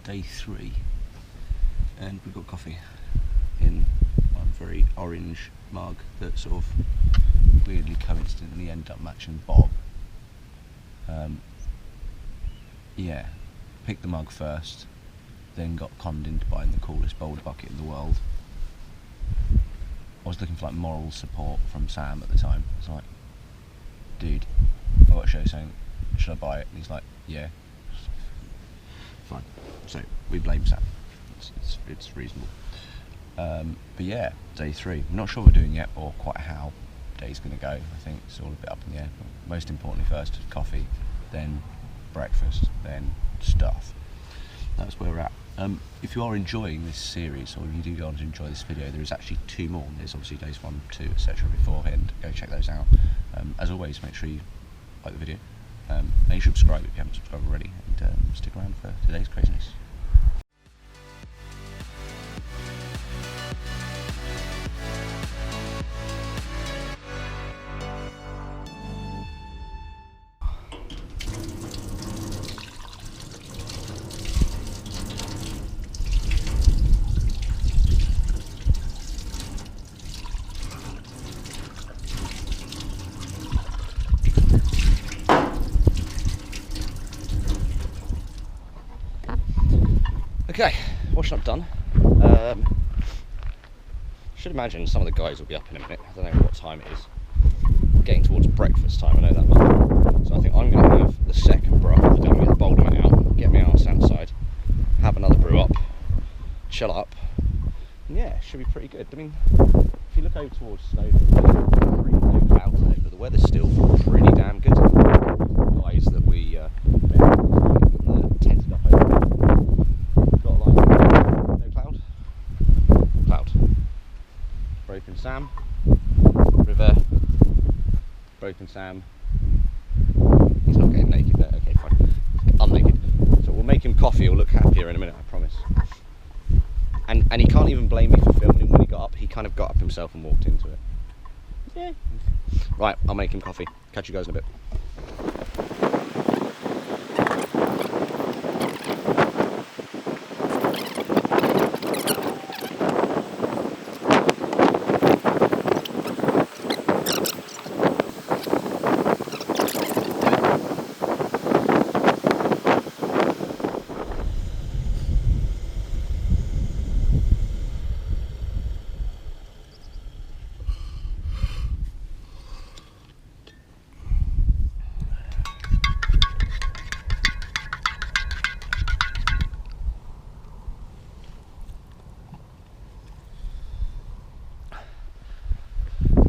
day 3, and we've got coffee in one very orange mug that sort of weirdly coincidentally ended up matching Bob. Yeah, picked the mug first, then got conned into buying the coolest boulder bucket in the world. I was looking for like moral support from Sam at the time. I was like, dude, I've got to show you something, should I buy it? And he's like, yeah. Fine. So we blame Sam. It's reasonable. But yeah, day 3. I'm not sure what we're doing yet or quite how day's going to go. I think it's all a bit up in the air. But most importantly, first coffee, then breakfast, then stuff. That's where we're at. If you are enjoying this series, or if you do go on to enjoy this video, there is actually 2 more. There's obviously days 1, 2, etc. beforehand. Go check those out. As always, make sure you like the video. Make sure you subscribe if you haven't subscribed already, and stick around for today's craziness. Okay, washing up done. Should imagine some of the guys will be up in a minute. I don't know what time it is. Getting towards breakfast time, I know that much. So I think I'm going to have the second brew up. I'm going to get the boulder mat out, get my arse outside, have another brew up, chill up, and yeah, should be pretty good. I mean, if you look over towards Snowdon, no clouds today, but the weather's still pretty damn good. The guys that we tented up over. Got like no cloud, broken Sam, river, broken Sam. He's not getting naked there. Okay, fine. Unnaked. So we'll make him coffee. He'll look happier in a minute, I promise. And he can't even blame me for filming him when he got up. He kind of got up himself and walked into it. Yeah. Right, I'll make him coffee. Catch you guys in a bit.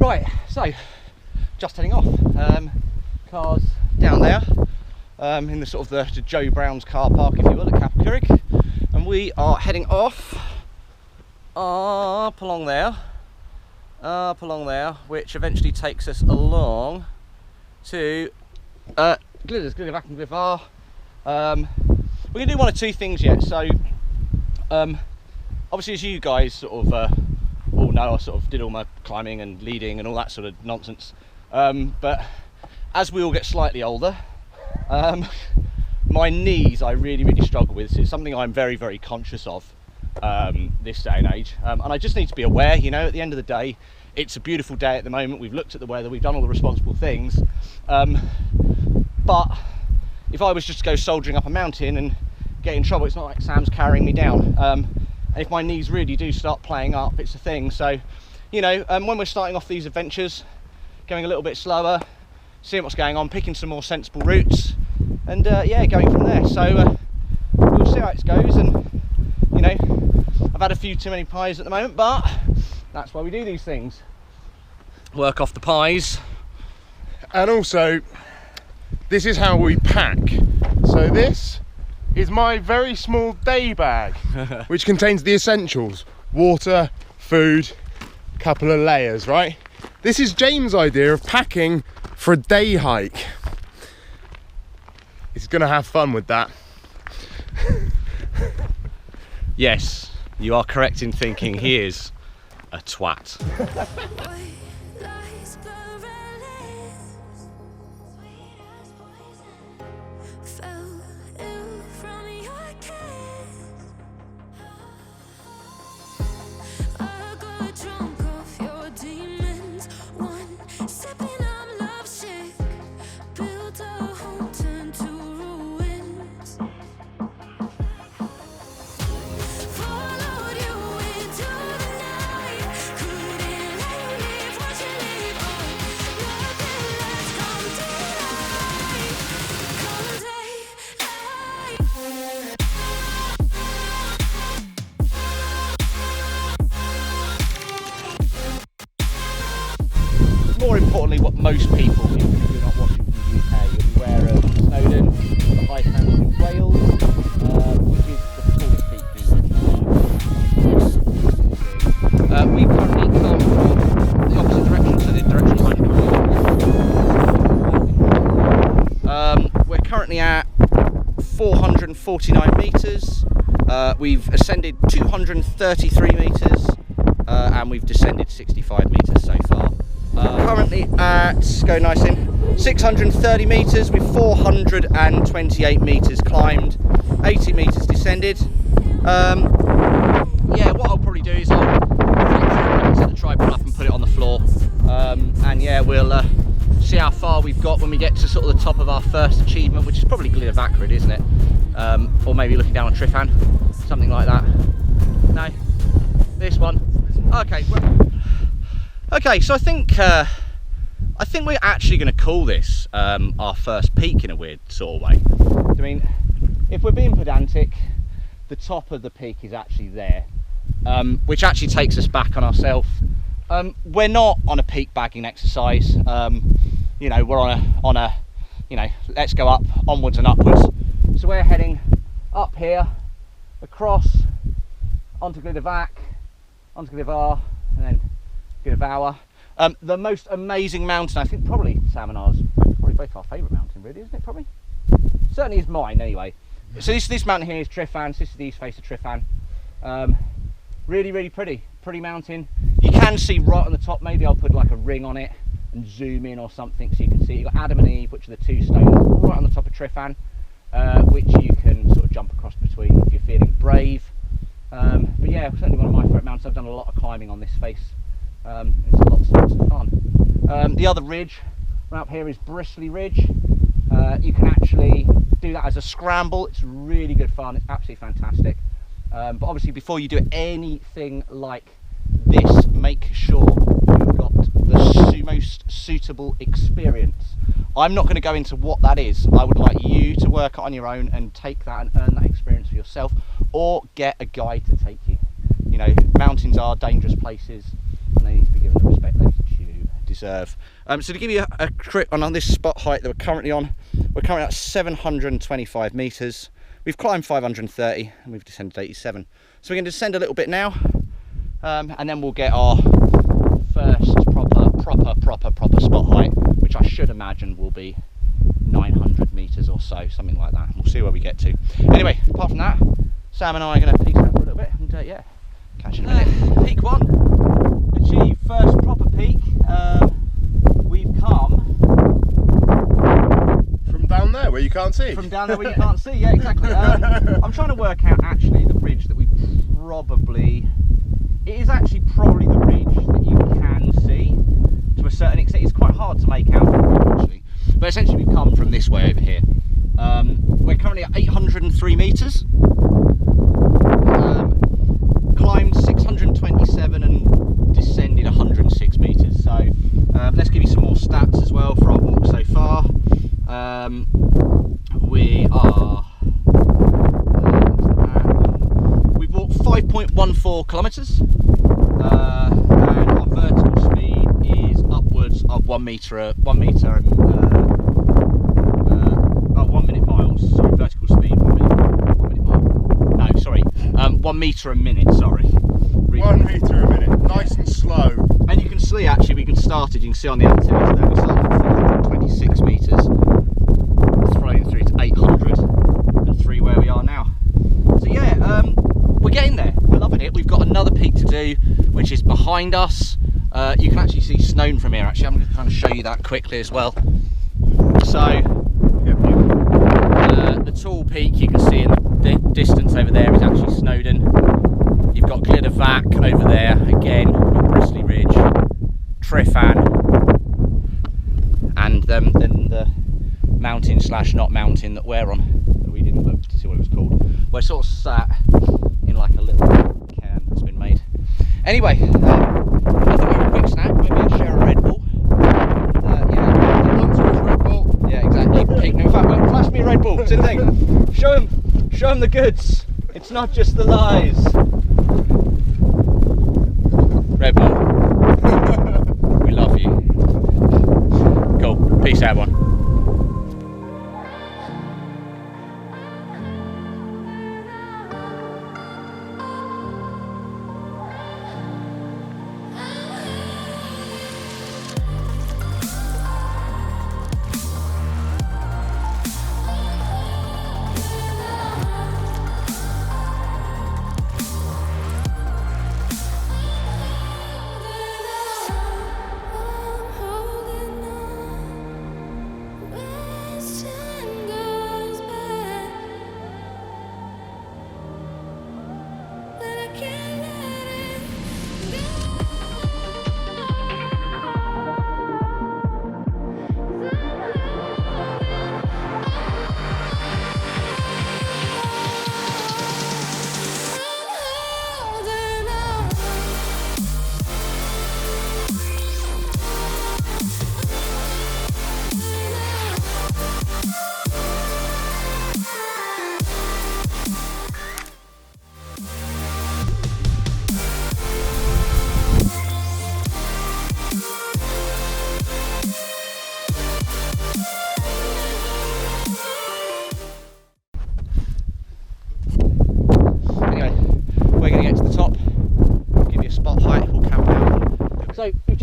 Right, so just heading off. Cars down there in the sort of the Joe Brown's car park, if you will, at Capacuric, and we are heading off up along there, which eventually takes us along to Glidders, Glidderback and Glivar. We're going to do one of 2 things yet. So obviously, as you guys sort of all know, I sort of did all my climbing and leading and all that sort of nonsense, but as we all get slightly older, my knees I really struggle with. It's something I'm very conscious of this day and age, and I just need to be aware, you know, at the end of the day, it's a beautiful day at the moment. We've looked at the weather, we've done all the responsible things, but if I was just to go soldiering up a mountain and get in trouble, it's not like Sam's carrying me down. And if my knees really do start playing up, it's a thing. So, you know, when we're starting off these adventures, going a little bit slower, seeing what's going on, picking some more sensible routes, and yeah, going from there. So we'll see how it goes. And you know, I've had a few too many pies at the moment, but that's why we do these things. Work off the pies. And also, this is how we pack. So this is my very small day bag, which contains the essentials: water, food, couple of layers, right? This is James' idea of packing for a day hike. He's gonna have fun with that. Yes, you are correct in thinking he is a twat. importantly, what most people, even if you're not watching from the UK, you'll be aware of Snowdon, the highest mountain in Wales, which is the tallest peak in the we currently come from the opposite direction, so the direction I'm coming from. We're currently at 449 metres. We've ascended 233 metres. And we've descended 65 metres so far. Currently at, go nice in, 630 metres with 428 metres climbed, 80 metres descended. Yeah, what I'll probably do is I'll set the tripod up and put it on the floor. And yeah, we'll see how far we've got when we get to sort of the top of our first achievement, which is probably Glidavacrid, isn't it? Or maybe looking down on Trifan, something like that. No, this one. Okay, well, okay. So I think we're actually going to call this our first peak in a weird sort of way. I mean, if we're being pedantic, the top of the peak is actually there, which actually takes us back on ourselves. We're not on a peak bagging exercise. You know, we're on a you know, let's go up, onwards and upwards. So we're heading up here, across onto Glidavac, onto Glivar, and then Glidavour. The most amazing mountain, I think probably Sam and ours, probably both our favourite mountain really, isn't it, probably? Certainly is mine anyway. So this mountain here is Trifan, this is the east face of Trifan. Really, really pretty mountain. You can see right on the top, maybe I'll put like a ring on it and zoom in or something so you can see. You've got Adam and Eve, which are the two stones right on the top of Trifan, which you can sort of jump across between if you're feeling brave. But yeah, certainly one of my favourite mountains. I've done a lot of climbing on this face. It's lots of fun. The other ridge right up here is Bristly Ridge. You can actually do that as a scramble. It's really good fun. It's absolutely fantastic. But obviously, before you do anything like this, make sure you've got the most suitable experience. I'm not going to go into what that is. I would like you to work on your own and take that and earn that experience for yourself, or get a guide to take you. You know, mountains are dangerous places and they need to be given the respect they deserve. So to give you a crit on this spot height that we're currently on, we're currently at 725 metres. We've climbed 530 and we've descended 87. So we're going to descend a little bit now, and then we'll get our first proper spot height, which I should imagine will be 900 metres or so, something like that. We'll see where we get to. Anyway, apart from that, Sam and I are going to peace out for a little bit, and yeah, catch you in a minute. Peak 1, achieve first proper peak. We've come from down there where you can't see. From down there where you can't see, yeah, exactly. I'm trying to work out actually the ridge that we probably, it is actually probably the ridge that you can see to a certain extent. It's quite hard to make out actually, but essentially we've come from this way over here. We're currently at 803 metres, climbed 627 and descended 106 metres. So let's give you some more stats as well for our walk so far. We are, we've walked 5.14 kilometres, and our vertical speed is upwards of 1 minute miles. Sorry, vertical speed 1 minute mile. No, sorry, 1 metre a minute. Sorry, 1 metre a minute, nice and slow. And you can see actually you can see on the altimeter there we started at 426 metres, thrown through to 803 where we are now. So yeah, we're getting there. We're loving it. We've got another peak to do, which is behind us. You can actually see Snowdon from here. Actually, I'm going to kind of show you that quickly as well. So the tall peak you can see in the distance over there is actually Snowdon. You've got Glidavac over there again, with Bristly Ridge, Trifan, and then the mountain slash not mountain that we're on, that we didn't look to see what it was called. We're sort of sat in like a little cairn that's been made. Anyway, I think we have a quick snack, maybe I'll share a Red Bull. Red Bull. Yeah, exactly. In fact, flash me a Red Bull, it's in the thing. Show them the goods. It's not just the lies. Red Bull. We love you.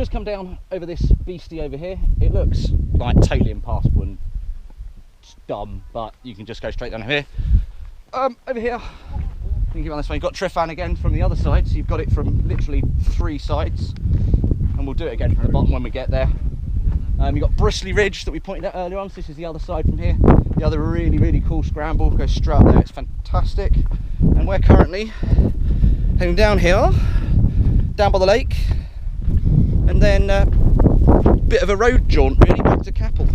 just come down over this beastie over here. It looks like totally impassable and dumb, but you can just go straight down here. Over here, you can get on this one. You've got Trifan again from the other side, so you've got it from literally 3 sides, and we'll do it again from the bottom when we get there. You've got Bristly Ridge that we pointed out earlier on, so this is the other side from here. The other really, really cool scramble goes straight up there, it's fantastic. And we're currently heading down here, down by the lake, and then a bit of a road jaunt really back to Capel.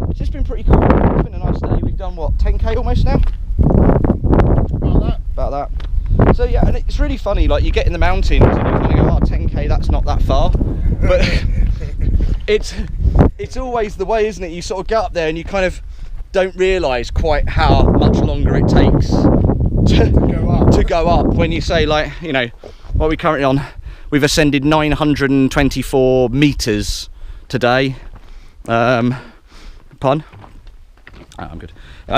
It's just been pretty cool, it's been a nice day. We've done what, 10k almost now? About that. So yeah, and it's really funny, like you get in the mountains and you kind of go, oh, 10k, that's not that far. But it's always the way, isn't it? You sort of get up there and you kind of don't realise quite how much longer it takes to go up when you say, like, you know, what are we currently on? We've ascended 924 metres today. Pun? Oh, I'm good.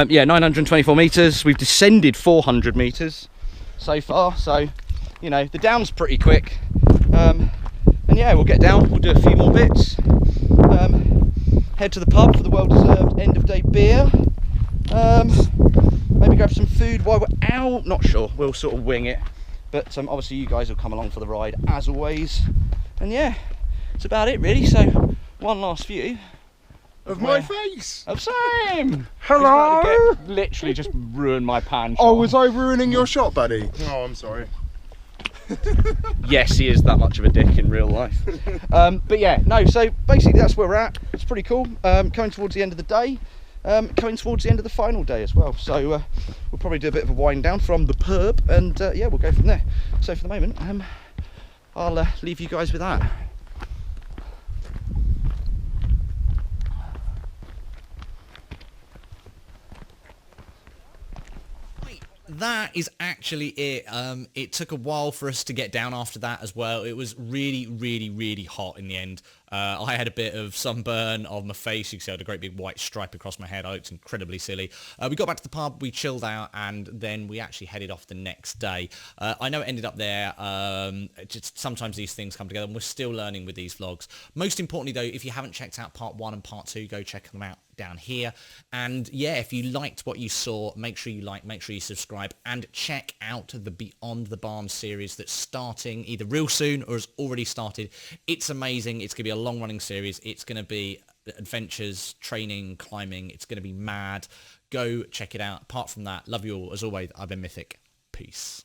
Yeah, 924 metres. We've descended 400 metres so far, so, you know, the down's pretty quick. And yeah, we'll get down, we'll do a few more bits. Head to the pub for the well-deserved end of day beer. Maybe grab some food while we're out, not sure, we'll sort of wing it. But obviously you guys will come along for the ride as always. And yeah, that's about it really. So one last view of my face. Of Sam. Hello. Literally just ruined my pan shot. Oh, was I ruining your shot, buddy? Oh, I'm sorry. Yes, he is that much of a dick in real life. But yeah, no, so basically that's where we're at. It's pretty cool. Coming towards the end of the day. Coming towards the end of the final day as well. So we'll probably do a bit of a wind down from the pub, and yeah, we'll go from there. So for the moment, I'll leave you guys with that. That is actually it. It took a while for us to get down after that as well. It was really, really, really hot in the end. I had a bit of sunburn on my face. You can see I had a great big white stripe across my head. I looked incredibly silly. We got back to the pub, we chilled out, and then we actually headed off the next day. I know it ended up there. Just sometimes these things come together, and we're still learning with these vlogs. Most importantly, though, if you haven't checked out part 1 and part 2, go check them out down here. And yeah, if you liked what you saw, make sure you like, make sure you subscribe, and check out the Beyond the Barn series that's starting either real soon or has already started. It's amazing. It's going to be a long-running series. It's going to be adventures, training, climbing. It's going to be mad. Go check it out. Apart from that, love you all. As always, I've been Mythic. Peace.